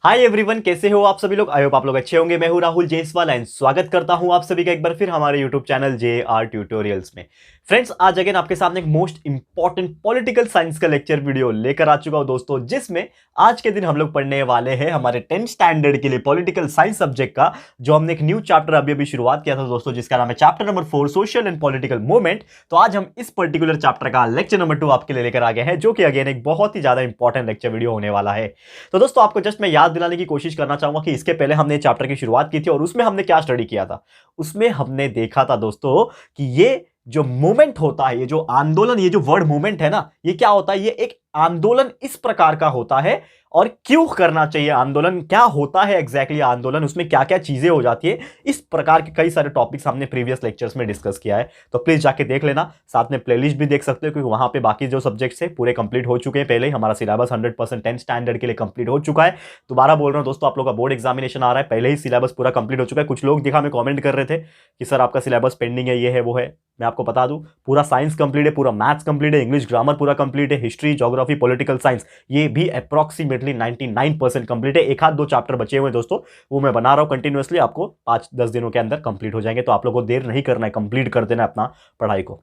Hi everyone, कैसे हो आप सभी लोग। आई होप आप लोग अच्छे होंगे। मैं हूं राहुल जायसवाल एंड स्वागत करता हूं आप सभी का एक बार फिर हमारे यूट्यूब चैनल JR ट्यूटोरियल्स में। फ्रेंड्स, आज अगेन आपके सामने एक मोस्ट इंपॉर्टेंट पॉलिटिकल साइंस का लेक्चर वीडियो लेकर आ चुका हूं दोस्तों, जिसमें आज के दिन हम लोग पढ़ने वाले हैं हमारे 10th स्टैंडर्ड के लिए पॉलिटिकल साइंस सब्जेक्ट का, जो हमने एक न्यू चैप्टर अभी अभी शुरुआत किया था दोस्तों, जिसका नाम है chapter number 4 social and political movement. तो आज हम इस पर्टिकुलर चैप्टर का लेक्चर नंबर 2 आपके लिए लेकर आ गए हैं, जो कि अगेन एक बहुत ही ज्यादा इंपॉर्टेंट लेक्चर वीडियो होने वाला है। तो दोस्तों, आपको जस्ट मैं याद दिलाने की कोशिश करना चाहूंगा कि इसके पहले हमने चैप्टर की शुरुआत की थी और उसमें हमने क्या स्टडी किया था। उसमें हमने देखा था दोस्तों कि ये जो मूवमेंट होता है, ये जो आंदोलन, ये जो वर्ड मूवमेंट है ना, ये क्या होता है। ये एक आंदोलन इस प्रकार का होता है और क्यों करना चाहिए आंदोलन, क्या होता है एग्जैक्टली आंदोलन, उसमें क्या क्या चीजें हो जाती है, इस प्रकार के कई सारे टॉपिक्स हमने प्रीवियस लेक्चर्स में डिस्कस किया है। तो प्लीज जाके देख लेना, साथ में प्लेलिस्ट भी देख सकते हो, क्योंकि वहां पे बाकी जो सब्जेक्ट्स है पूरे कंप्लीट हो चुके हैं। पहले ही हमारा सिलेबस 100% 10th स्टैंडर्ड के लिए कंप्लीट हो चुका है। दोबारा बोल रहा हूं दोस्तों, आप लोग का बोर्ड एग्जामिनेशन आ रहा है, पहले ही सिलेबस पूरा कंप्लीट हो चुका है। कुछ लोग दिखा में कमेंट कर रहे थे कि सर आपका सिलेबस पेंडिंग है, ये है वो है। मैं आपको बता दूं, पूरा साइंस कंप्लीट है, पूरा मैथ्स कंप्लीट है, इंग्लिश ग्रामर पूरा कंप्लीट है, हिस्ट्री ज्योग्राफी पॉलिटिकल साइंस ये भी अप्रॉक्सीमेटली 99% कंप्लीट है। एक आध दो चैप्टर बचे हुए हैं दोस्तों, वो मैं बना रहा हूं कंटिन्यूअसली, आपको 5-10 दिनों के अंदर कंप्लीट हो जाएंगे। तो आप लोगों को देर नहीं करना है, कंप्लीट कर देना अपना पढ़ाई को,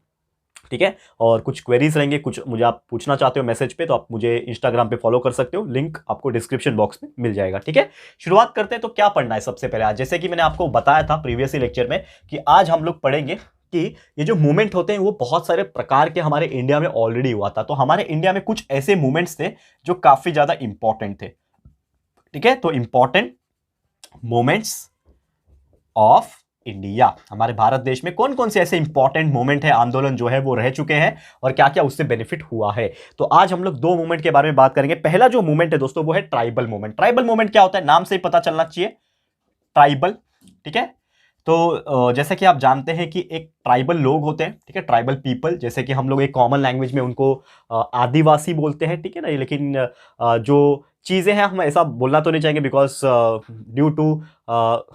ठीक है। और कुछ क्वेरीज रहेंगे, कुछ मुझे आप पूछना चाहते हो मैसेज पे, तो आप मुझे इंस्टाग्राम पे फॉलो कर सकते हो, लिंक आपको डिस्क्रिप्शन बॉक्स में मिल जाएगा, ठीक है। शुरुआत करते हैं। तो क्या पढ़ना है सबसे पहले आज, जैसे कि मैंने आपको बताया था प्रीवियस लेक्चर में कि आज हम लोग पढ़ेंगे कि ये जो मूवमेंट होते हैं वो बहुत सारे प्रकार के हमारे इंडिया में ऑलरेडी हुआ था। तो हमारे इंडिया में कुछ ऐसे मूवमेंट्स थे जो काफी ज्यादा इंपॉर्टेंट थे, ठीक है। तो इंपॉर्टेंट मूवमेंट्स ऑफ इंडिया, हमारे भारत देश में कौन कौन से ऐसे इंपॉर्टेंट मूवमेंट है, आंदोलन जो है वो रह चुके हैं और क्या क्या उससे बेनिफिट हुआ है। तो आज हम लोग दो मूवमेंट के बारे में बात करेंगे। पहला जो मूवमेंट है दोस्तों वो है ट्राइबल मूवमेंट। ट्राइबल मूवमेंट क्या होता है, नाम से ही पता चलना चाहिए, ट्राइबल, ठीक है। तो जैसे कि आप जानते हैं कि एक ट्राइबल लोग होते हैं, ठीक है, ट्राइबल पीपल, जैसे कि हम लोग एक कॉमन लैंग्वेज में उनको आदिवासी बोलते हैं, ठीक है ना। लेकिन जो चीज़ें हैं हम ऐसा बोलना तो नहीं चाहेंगे, बिकॉज ड्यू टू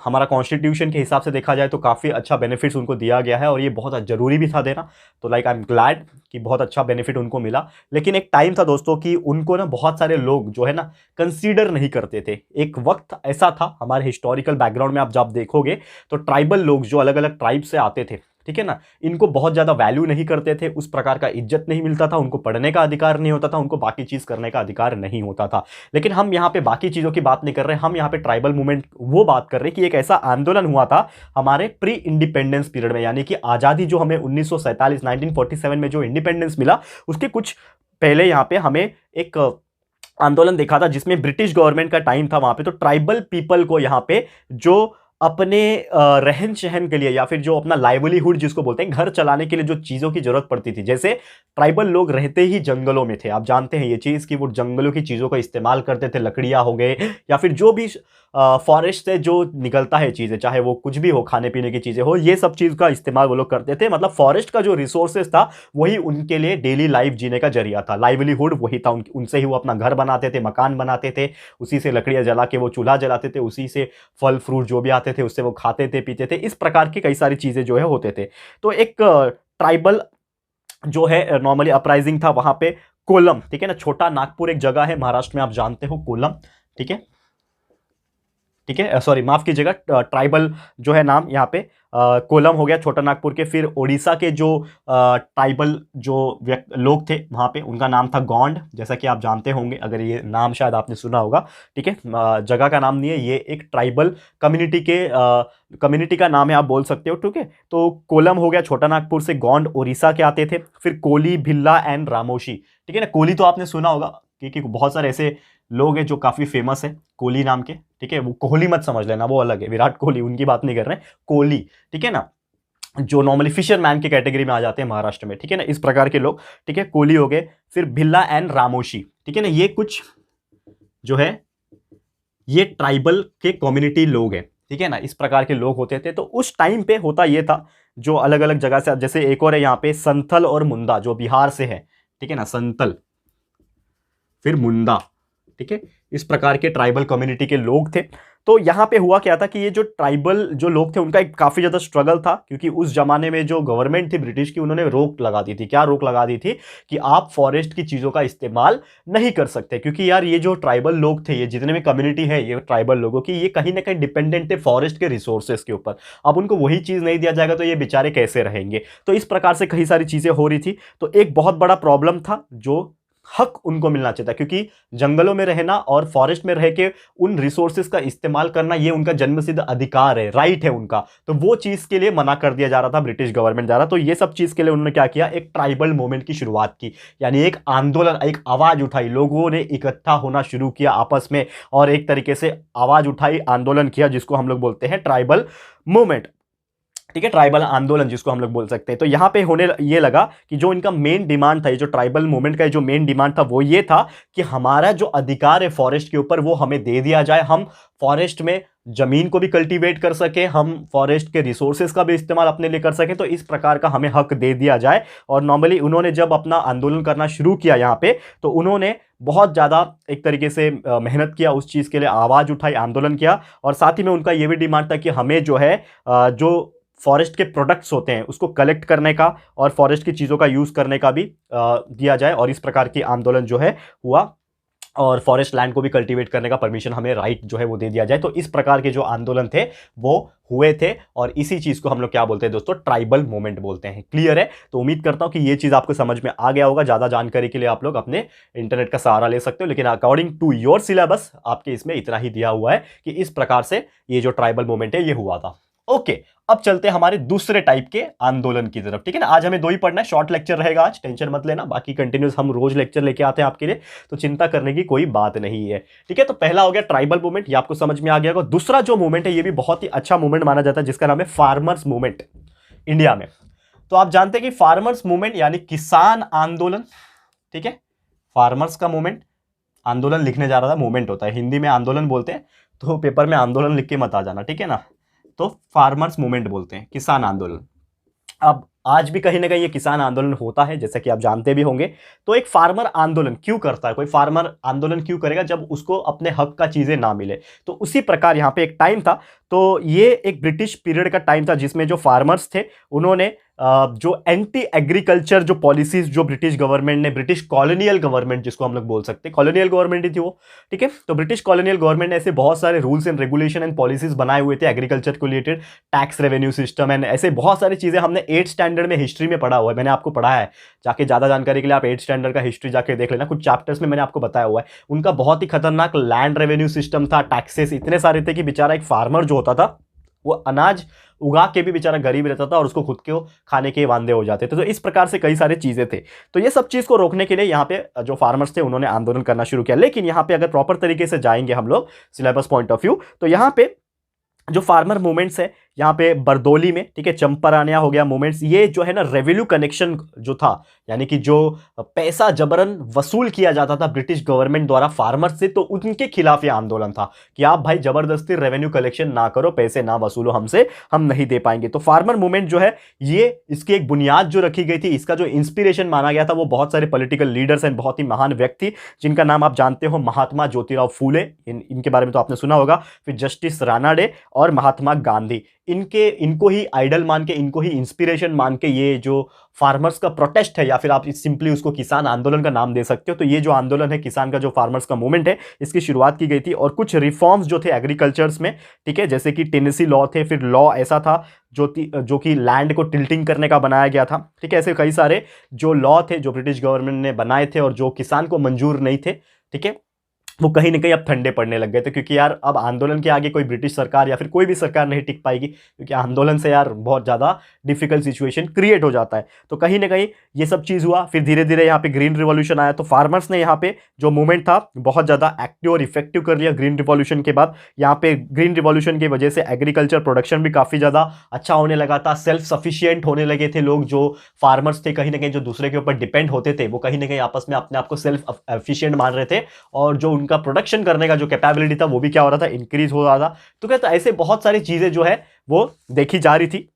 हमारा कॉन्स्टिट्यूशन के हिसाब से देखा जाए तो काफ़ी अच्छा बेनिफिट्स उनको दिया गया है और ये बहुत ज़रूरी भी था देना। तो लाइक आई एम ग्लैड कि बहुत अच्छा बेनिफिट उनको मिला। लेकिन एक टाइम था दोस्तों कि उनको ना बहुत सारे लोग जो है ना कंसीडर नहीं करते थे। एक वक्त ऐसा था हमारे हिस्टोरिकल बैकग्राउंड में, आप जब देखोगे तो ट्राइबल लोग जो अलग अलग ट्राइब से आते थे, ठीक है ना, इनको बहुत ज्यादा वैल्यू नहीं करते थे, उस प्रकार का इज्जत नहीं मिलता था, उनको पढ़ने का अधिकार नहीं होता था, उनको बाकी चीज करने का अधिकार नहीं होता था। लेकिन हम यहाँ पे बाकी चीजों की बात नहीं कर रहे, हम यहाँ पे ट्राइबल मूवमेंट वो बात कर रहे हैं कि एक ऐसा आंदोलन हुआ था हमारे प्री इंडिपेंडेंस पीरियड में, यानी कि आजादी जो हमें 1947 1947 में जो इंडिपेंडेंस मिला उसके कुछ पहले यहाँ पे हमें एक आंदोलन देखा था, जिसमें ब्रिटिश गवर्नमेंट का टाइम था वहां पे। तो ट्राइबल पीपल को यहाँ पे जो अपने रहन सहन के लिए या फिर जो अपना लाइवलीहुड जिसको बोलते हैं, घर चलाने के लिए जो चीज़ों की जरूरत पड़ती थी, जैसे ट्राइबल लोग रहते ही जंगलों में थे, आप जानते हैं ये चीज़ कि वो जंगलों की चीज़ों का इस्तेमाल करते थे, लकड़ियाँ हो गए या फिर जो भी फॉरेस्ट से जो निकलता है चीज़ें, चाहे वो कुछ भी हो, खाने पीने की चीज़ें हो, ये सब चीज़ का इस्तेमाल वो लोग करते थे। मतलब फॉरेस्ट का जो रिसोर्सेज था वही उनके लिए डेली लाइफ जीने का जरिया था, लाइवलीहुड वही था, उनसे ही वो अपना घर बनाते थे, मकान बनाते थे, उसी से लकड़ियाँ जला के वो चूल्हा जलाते थे, उसी से फल फ्रूट जो भी आते थे उससे वो खाते थे पीते थे। इस प्रकार की कई सारी चीजें जो है होते थे। तो एक ट्राइबल जो है नॉर्मली अपराइजिंग था वहां पे कोलम, ठीक है ना, छोटा नागपुर एक जगह है महाराष्ट्र में, आप जानते हो, कोलम, ठीक है, ठीक है, सॉरी माफ कीजिएगा, ट्राइबल जो है नाम यहाँ पे कोलम हो गया, छोटा नागपुर के। फिर ओडिशा के जो ट्राइबल जो लोग थे वहाँ पे, उनका नाम था गोंड, जैसा कि आप जानते होंगे, अगर ये नाम शायद आपने सुना होगा, ठीक है। जगह का नाम नहीं है, ये एक ट्राइबल कम्युनिटी का नाम है, आप बोल सकते हो, ठीक है। तो कोलम हो गया छोटा नागपुर से, गोंड उड़ीसा के आते थे। फिर कोली, भिल्ला एंड रामोशी, ठीक है ना। कोली तो आपने सुना होगा, क्योंकि बहुत सारे ऐसे लोग हैं जो काफी फेमस है कोहली नाम के, ठीक है। वो कोहली मत समझ लेना, वो अलग है, विराट कोहली, उनकी बात नहीं कर रहे हैं, कोहली, ठीक है ना, जो नॉर्मली फिशरमैन की कैटेगरी में आ जाते हैं महाराष्ट्र में, ठीक है ना, इस प्रकार के लोग, ठीक है, कोहली हो गए। फिर भिल्ला एंड रामोशी, ठीक है ना, ये कुछ जो है ये ट्राइबल के कम्युनिटी लोग हैं, ठीक है ना, इस प्रकार के लोग होते थे। तो उस टाइम पे होता ये था, जो अलग अलग जगह से, जैसे एक और है यहाँ पे संथल और मुंडा, जो बिहार से है, ठीक है ना, संथल फिर मुंडा, ठीक है, इस प्रकार के ट्राइबल कम्युनिटी के लोग थे। तो यहाँ पे हुआ क्या था कि ये जो ट्राइबल जो लोग थे उनका एक काफी ज्यादा स्ट्रगल था, क्योंकि उस जमाने में जो गवर्नमेंट थी ब्रिटिश की, उन्होंने रोक लगा दी थी। क्या रोक लगा दी थी? कि आप फॉरेस्ट की चीजों का इस्तेमाल नहीं कर सकते, क्योंकि यार ये जो ट्राइबल लोग थे, ये जितने भी कम्युनिटी है ये ट्राइबल लोगों की, ये कहीं ना कहीं डिपेंडेंट थे फॉरेस्ट के रिसोर्सेज के ऊपर। अब उनको वही चीज नहीं दिया जाएगा तो ये बेचारे कैसे रहेंगे? तो इस प्रकार से कई सारी चीजें हो रही थी। तो एक बहुत बड़ा प्रॉब्लम था, जो हक उनको मिलना चाहिए था, क्योंकि जंगलों में रहना और फॉरेस्ट में रह के उन रिसोर्सेज का इस्तेमाल करना ये उनका जन्मसिद्ध अधिकार है, राइट है उनका। तो वो चीज के लिए मना कर दिया जा रहा था ब्रिटिश गवर्नमेंट द्वारा। तो ये सब चीज के लिए उन्होंने क्या किया, एक ट्राइबल मूवमेंट की शुरुआत की, यानी एक आंदोलन, एक आवाज उठाई, लोगों ने इकट्ठा होना शुरू किया आपस में और एक तरीके से आवाज उठाई, आंदोलन किया, जिसको हम लोग बोलते हैं ट्राइबल मूवमेंट। ठीक है, ट्राइबल आंदोलन जिसको हम लोग बोल सकते हैं। तो यहां पे होने ये लगा कि जो इनका मेन डिमांड था, ये जो ट्राइबल मूवमेंट का जो मेन डिमांड था वो ये था कि हमारा जो अधिकार है फॉरेस्ट के ऊपर वो हमें दे दिया जाए, हम फॉरेस्ट में जमीन को भी कल्टीवेट कर सके, हम फॉरेस्ट के रिसोर्सेज का भी इस्तेमाल अपने लिए कर सके, तो इस प्रकार का हमें हक दे दिया जाए। और नॉर्मली उन्होंने जब अपना आंदोलन करना शुरू किया यहाँ पे, तो उन्होंने बहुत ज़्यादा एक तरीके से मेहनत किया, उस चीज़ के लिए आवाज़ उठाई, आंदोलन किया। और साथ ही में उनका यह भी डिमांड था कि हमें जो है जो फॉरेस्ट के प्रोडक्ट्स होते हैं उसको कलेक्ट करने का और फॉरेस्ट की चीज़ों का यूज़ करने का भी दिया जाए। और इस प्रकार की आंदोलन जो है हुआ, और फॉरेस्ट लैंड को भी कल्टीवेट करने का परमिशन हमें राइट जो है वो दे दिया जाए। तो इस प्रकार के जो आंदोलन थे वो हुए थे, और इसी चीज को हम लोग क्या बोलते हैं दोस्तों, ट्राइबल मूवमेंट बोलते हैं। क्लियर है? तो उम्मीद करता हूं कि ये चीज आपको समझ में आ गया होगा। ज्यादा जानकारी के लिए आप लोग अपने इंटरनेट का सहारा ले सकते हो, लेकिन अकॉर्डिंग टू योर सिलेबस आपके इसमें इतना ही दिया हुआ है कि इस प्रकार से ये जो ट्राइबल मूवमेंट है ये हुआ था। ओके, अब चलते हैं हमारे दूसरे टाइप के आंदोलन की तरफ। ठीक है ना, आज हमें दो ही पढ़ना है, शॉर्ट लेक्चर रहेगा आज, टेंशन मत लेना। बाकी कंटिन्यूस हम रोज लेक्चर लेके आते हैं आपके लिए, तो चिंता करने की कोई बात नहीं है। ठीक है, तो पहला हो गया ट्राइबल मूवमेंट, ये आपको समझ में आ गया होगा। दूसरा जो मूवमेंट है ये भी बहुत ही अच्छा मूवमेंट माना जाता है, जिसका नाम है फार्मर्स मूवमेंट इंडिया में। तो आप जानते हैं कि फार्मर्स मूवमेंट यानी किसान आंदोलन। ठीक है, फार्मर्स का मूवमेंट, आंदोलन लिखने जा रहा था, मूवमेंट होता है, हिंदी में आंदोलन बोलते हैं, तो पेपर में आंदोलन लिख के मत आ जाना। ठीक है ना, तो फार्मर्स मूवमेंट बोलते हैं, किसान आंदोलन। अब आज भी कहीं ना कहीं ये किसान आंदोलन होता है, जैसा कि आप जानते भी होंगे। तो एक फार्मर आंदोलन क्यों करता है, कोई फार्मर आंदोलन क्यों करेगा? जब उसको अपने हक का चीजें ना मिले। तो उसी प्रकार यहाँ पे एक टाइम था, तो ये एक ब्रिटिश पीरियड का टाइम था, जिसमें जो फार्मर्स थे उन्होंने जो एंटी एग्रीकल्चर जो पॉलिसीज जो ब्रिटिश गवर्नमेंट ने, ब्रिटिश कॉलोनियल गवर्नमेंट जिसको हम लोग बोल सकते हैं, कॉलोनियल गवर्नमेंट ही थी वो। ठीक है, तो ब्रिटिश कॉलोनियल गवर्नमेंट ने ऐसे बहुत सारे rules and regulation and policies बनाए हुए थे एग्रीकल्चर को related, tax revenue system and ऐसे बहुत सारी चीजें हमने 8th स्टैंडर्ड में हिस्ट्री में पढ़ा हुआ है, मैंने आपको पढ़ाया है। जाके ज्यादा जानकारी के लिए आप 8th स्टैंडर्ड का हिस्ट्री जाके देख लेना, कुछ चैप्टर्स में मैंने आपको बताया हुआ है। उनका बहुत ही खतरनाक लैंड रेवेन्यू सिस्टम था, टैक्सेस इतने सारे थे कि बेचारा एक फार्मर जो होता था वो अनाज उगा के भी बेचारा गरीब रहता था और उसको खुद के खाने के वांदे हो जाते थे। तो इस प्रकार से कई सारी चीजें थे। तो ये सब चीज को रोकने के लिए यहाँ पे जो फार्मर्स थे उन्होंने आंदोलन करना शुरू किया। लेकिन यहाँ पे अगर प्रॉपर तरीके से जाएंगे हम लोग सिलेबस पॉइंट ऑफ व्यू, तो यहाँ पे जो फार्मर मूवमेंट्स है यहाँ पे बरदौली में, ठीक है, चंपारनिया हो गया मूवमेंट्स, ये जो है ना रेवेन्यू कनेक्शन जो था, यानी कि जो पैसा जबरन वसूल किया जाता था ब्रिटिश गवर्नमेंट द्वारा फार्मर्स से, तो उनके खिलाफ ये आंदोलन था कि आप भाई जबरदस्ती रेवेन्यू कलेक्शन ना करो, पैसे ना वसूलो हमसे, हम नहीं दे पाएंगे। तो फार्मर मूवमेंट जो है ये इसकी एक बुनियाद जो रखी गई थी, इसका जो इंस्पिरेशन माना गया था वो बहुत सारे पॉलिटिकल लीडर्स एंड बहुत ही महान व्यक्ति, जिनका नाम आप जानते हो, महात्मा ज्योतिराव फूले, इनके बारे में तो आपने सुना होगा, फिर जस्टिस रानाडे और महात्मा गांधी, इनको ही आइडल मान के, इनको ही इंस्पिरेशन मान के ये जो फार्मर्स का प्रोटेस्ट है, या फिर आप सिंपली उसको किसान आंदोलन का नाम दे सकते हो, तो ये जो आंदोलन है किसान का, जो फार्मर्स का मूवमेंट है, इसकी शुरुआत की गई थी। और कुछ रिफॉर्म्स जो थे एग्रीकल्चर्स में, ठीक है, जैसे कि टेनेसी लॉ थे, फिर लॉ ऐसा था जो कि लैंड को टिल्टिंग करने का बनाया गया था। ठीक है, ऐसे कई सारे जो लॉ थे जो ब्रिटिश गवर्नमेंट ने बनाए थे और जो किसान को मंजूर नहीं थे, ठीक है, वो कहीं ना कहीं अब ठंडे पड़ने लग गए थे, क्योंकि यार अब आंदोलन के आगे कोई ब्रिटिश सरकार या फिर कोई भी सरकार नहीं टिक पाएगी, क्योंकि आंदोलन से यार बहुत ज़्यादा डिफिकल्ट सिचुएशन क्रिएट हो जाता है। तो कहीं ना कहीं ये सब चीज़ हुआ। फिर धीरे धीरे यहाँ पे ग्रीन रिवॉल्यूशन आया, तो फार्मर्स ने यहाँ पे जो मूवमेंट था बहुत ज़्यादा एक्टिव और इफेक्टिव कर लिया ग्रीन रिवॉल्यूशन के बाद। यहाँ पे ग्रीन रिवॉल्यूशन की वजह से एग्रीकल्चर प्रोडक्शन भी काफ़ी ज़्यादा अच्छा होने लगा था, सेल्फ सफिशियंट होने लगे थे लोग। जो फार्मर्स थे कहीं ना कहीं जो दूसरे के ऊपर डिपेंड होते थे, वो कहीं ना कहीं आपस में अपने आप को सेल्फ एफिशिएंट मान रहे थे, और जो उनका प्रोडक्शन करने का जो कैपेबिलिटी था वो भी क्या हो रहा था, इंक्रीज हो रहा था। तो क्या, तो ऐसे बहुत सारी चीजें जो है वो देखी जा रही थी।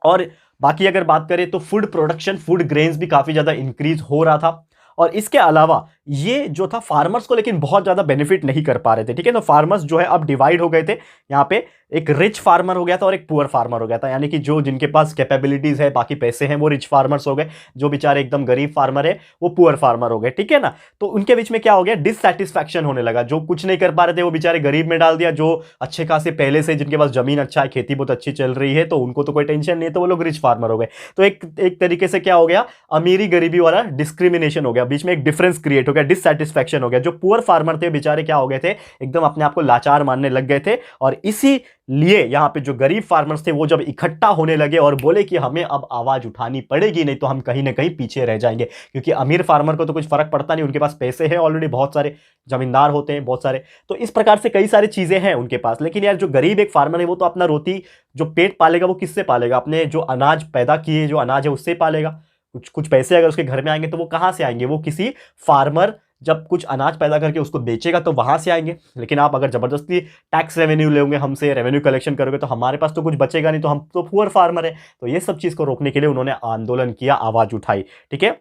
और बाकी अगर बात करें तो फूड प्रोडक्शन, फूड ग्रेन्स भी काफी ज्यादा इंक्रीज हो रहा था। और इसके अलावा ये जो था फार्मर्स को लेकिन बहुत ज्यादा बेनिफिट नहीं कर पा रहे थे, ठीक है। तो फार्मर्स जो है अब डिवाइड हो गए थे, यहाँ पे एक रिच फार्मर हो गया था और एक पुअर फार्मर हो गया था, यानी कि जो जिनके पास कैपेबिलिटीज है, बाकी पैसे हैं, वो रिच फार्मर्स हो गए, जो बेचारे एकदम गरीब फार्मर है वो पुअर फार्मर हो गए, ठीक है ना। तो उनके बीच में क्या हो गया, डिससैटिस्फैक्शन होने लगा। जो कुछ नहीं कर पा रहे थे वो बेचारे गरीब में डाल दिया, जो अच्छे खासे पहले से जिनके पास जमीन अच्छा है, खेती बहुत अच्छी चल रही है, तो उनको तो कोई टेंशन नहीं है, तो वो लोग रिच फार्मर हो गए। तो एक तरीके से क्या हो गया, अमीरी गरीबी वाला डिस्क्रिमिनेशन हो गया, बीच में एक डिफरेंस क्रिएट हो गया, डिससैटिस्फैक्शन हो गया। जो पुअर फार्मर थे बेचारे क्या हो गए थे, एकदम अपने आप को लाचार मानने लग गए थे। और इसी लिए यहां पे जो गरीब फार्मर्स थे वो जब इकट्ठा होने लगे और बोले कि हमें अब आवाज उठानी पड़ेगी, नहीं तो हम कहीं ना कहीं पीछे रह जाएंगे, क्योंकि अमीर फार्मर को तो कुछ फर्क पड़ता नहीं, उनके पास पैसे हैं ऑलरेडी, बहुत सारे जमींदार होते हैं बहुत सारे, तो इस प्रकार से कई सारी चीजें हैं उनके पास। लेकिन यार जो गरीब एक फार्मर है वो तो अपना रोटी जो पेट पालेगा वो किससे पालेगा, अपने जो अनाज पैदा किए जो अनाज है उससे पालेगा। कुछ कुछ पैसे अगर उसके घर में आएंगे तो वो कहां से आएंगे, वो किसी फार्मर जब कुछ अनाज पैदा करके उसको बेचेगा तो वहां से आएंगे। लेकिन आप अगर जबरदस्ती टैक्स रेवेन्यू लेंगे हमसे, रेवेन्यू कलेक्शन करोगे, तो हमारे पास तो कुछ बचेगा नहीं, तो हम तो पुअर फार्मर है। तो ये सब चीज को रोकने के लिए उन्होंने आंदोलन किया, आवाज उठाई, ठीक है।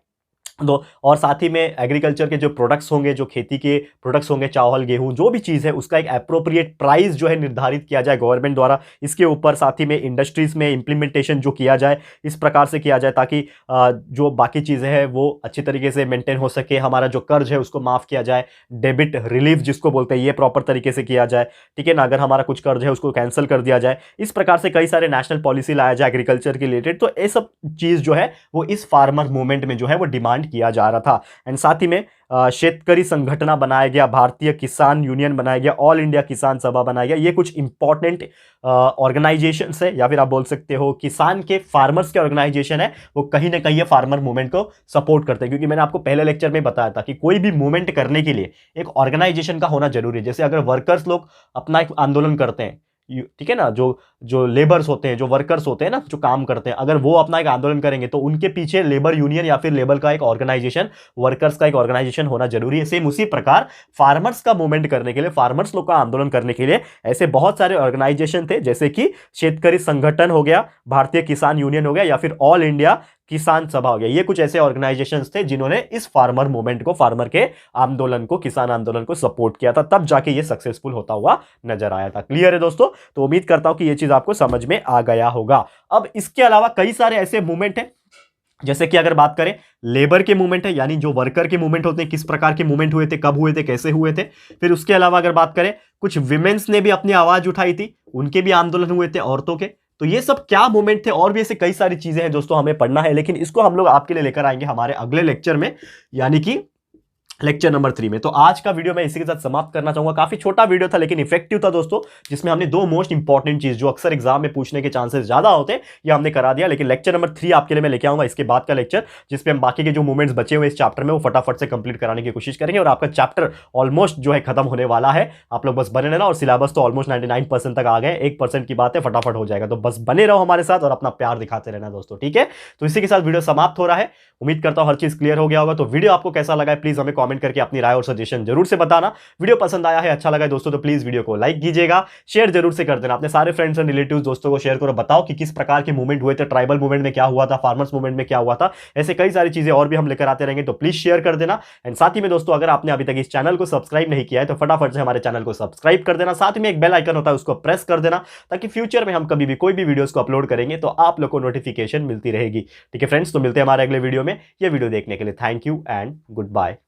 दो और साथ ही में एग्रीकल्चर के जो प्रोडक्ट्स होंगे, जो खेती के प्रोडक्ट्स होंगे, चावल गेहूं जो भी चीज़ है, उसका एक एप्रोप्रिएट प्राइस जो है निर्धारित किया जाए गवर्नमेंट द्वारा। इसके ऊपर साथ ही में इंडस्ट्रीज में इंप्लीमेंटेशन जो किया जाए इस प्रकार से किया जाए ताकि जो बाकी चीज़ें हैं वो अच्छी तरीके से मेंटेन हो सके। हमारा जो कर्ज है उसको माफ़ किया जाए, डेबिट रिलीफ जिसको बोलते हैं, ये प्रॉपर तरीके से किया जाए, ठीक है ना। अगर हमारा कुछ कर्ज है उसको कैंसिल कर दिया जाए, इस प्रकार से कई सारे नेशनल पॉलिसी लाया जाए एग्रीकल्चर के रिलेटेड। तो ये सब चीज़ जो है वो इस फार्मर मूवमेंट में जो है वो डिमांड किया जा रहा था। एंड साथ ही में शेतकरी संगठन बनाया गया, भारतीय किसान यूनियन बनाया गया, ऑल इंडिया किसान सभा बनाया गया। ये कुछ इंपॉर्टेंट ऑर्गेनाइजेशंस है, या फिर आप बोल सकते हो किसान के फार्मर्स के ऑर्गेनाइजेशन है, वो कहीं ना कहीं ये फार्मर मूवमेंट को सपोर्ट करते हैं। क्योंकि मैंने आपको पहले लेक्चर में बताया था कि कोई भी मूवमेंट करने के लिए एक ऑर्गेनाइजेशन का होना जरूरी है। जैसे अगर वर्कर्स लोग अपना एक आंदोलन करते हैं, ठीक है ना, जो जो लेबर्स होते हैं, जो वर्कर्स होते हैं ना, जो काम करते हैं, अगर वो अपना एक आंदोलन करेंगे तो उनके पीछे लेबर यूनियन या फिर लेबर का एक ऑर्गेनाइजेशन, वर्कर्स का एक ऑर्गेनाइजेशन होना जरूरी है। सेम उसी प्रकार फार्मर्स का मूवमेंट करने के लिए, फार्मर्स लोग का आंदोलन करने के लिए ऐसे बहुत सारे ऑर्गेनाइजेशन थे, जैसे कि शेतकरी संगठन हो गया, भारतीय किसान यूनियन हो गया, या फिर ऑल इंडिया किसान सभा हो गया। ये कुछ ऐसे ऑर्गेनाइजेशंस थे जिन्होंने इस फार्मर मूवमेंट को, फार्मर के आंदोलन को, किसान आंदोलन को सपोर्ट किया था, तब जाके ये सक्सेसफुल होता हुआ नजर आया था। क्लियर है दोस्तों? तो उम्मीद करता हूं कि ये चीज आपको समझ में आ गया होगा। अब इसके अलावा कई सारे ऐसे मूवमेंट हैं, जैसे कि अगर बात करें लेबर के मूवमेंट है, यानी जो वर्कर के मूवमेंट होते हैं, किस प्रकार के मूवमेंट हुए थे, कब हुए थे, कैसे हुए थे। फिर उसके अलावा अगर बात करें कुछ विमेंस ने भी अपनी आवाज उठाई थी, उनके भी आंदोलन हुए थे औरतों के। तो ये सब क्या मूवमेंट थे, और भी ऐसे कई सारी चीजें हैं दोस्तों हमें पढ़ना है, लेकिन इसको हम लोग आपके लिए लेकर आएंगे हमारे अगले लेक्चर में, यानी कि लेक्चर नंबर 3 में। तो आज का वीडियो मैं इसी के साथ समाप्त करना चाहूंगा। काफी छोटा वीडियो था लेकिन इफेक्टिव था दोस्तों, जिसमें हमने दो मोस्ट इंपॉर्टेंट चीज जो अक्सर एग्जाम में पूछने के चांसेस ज्यादा होते हैं ये हमने करा दिया। लेकिन लेक्चर नंबर 3 आपके लिए मैं लेके आऊंगा, इसके बाद का लेक्चर, जिसपे हम बाकी के जो मूवमेंट्स बचे हुए इस चैप्टर में वो फटाफट से कंप्लीट कराने की कोशिश करेंगे। और आपका चैप्टर ऑलमोस्ट जो है खत्म होने वाला है, आप लोग बस बने रहना। और सिलेबस तो ऑलमोस्ट 99% तक आ गए, 1% की बात है, फटाफट हो जाएगा। तो बस बने रहो हमारे साथ और अपना प्यार दिखाते रहना दोस्तों, ठीक है। तो इसी के साथ वीडियो समाप्त हो रहा है। उम्मीद करता हूं हर चीज क्लियर हो गया होगा। तो वीडियो आपको कैसा लगा है प्लीज हमें कमेंट करके अपनी राय और सजेशन जरूर से बताना। वीडियो पसंद आया है, अच्छा लगा है दोस्तों, तो प्लीज वीडियो को लाइक कीजिएगा, शेयर जरूर से कर देना अपने सारे फ्रेंड्स एंड रिलेटिव्स दोस्तों को शेयर करो। बताओ कि किस प्रकार के मूवमेंट हुए थे, ट्राइबल मूवमेंट में क्या हुआ था, फार्मर्स मूवमेंट में क्या हुआ था, ऐसे कई सारी चीजें और भी हम लेकर आते रहेंगे, तो प्लीज शेयर कर देना। एंड साथ ही में दोस्तों अगर आपने अभी तक इस चैनल को सब्सक्राइब नहीं किया है तो फटाफट से हमारे चैनल को सब्सक्राइब कर देना। साथ में एक बेल आइकन होता है उसको प्रेस कर देना, ताकि फ्यूचर में हम कभी भी कोई भी वीडियोस को अपलोड करेंगे तो आप लोग को नोटिफिकेशन मिलती रहेगी। ठीक है फ्रेंड्स, तो मिलते हैं हमारे अगले वीडियो में। ये वीडियो देखने के लिए thank you and good bye.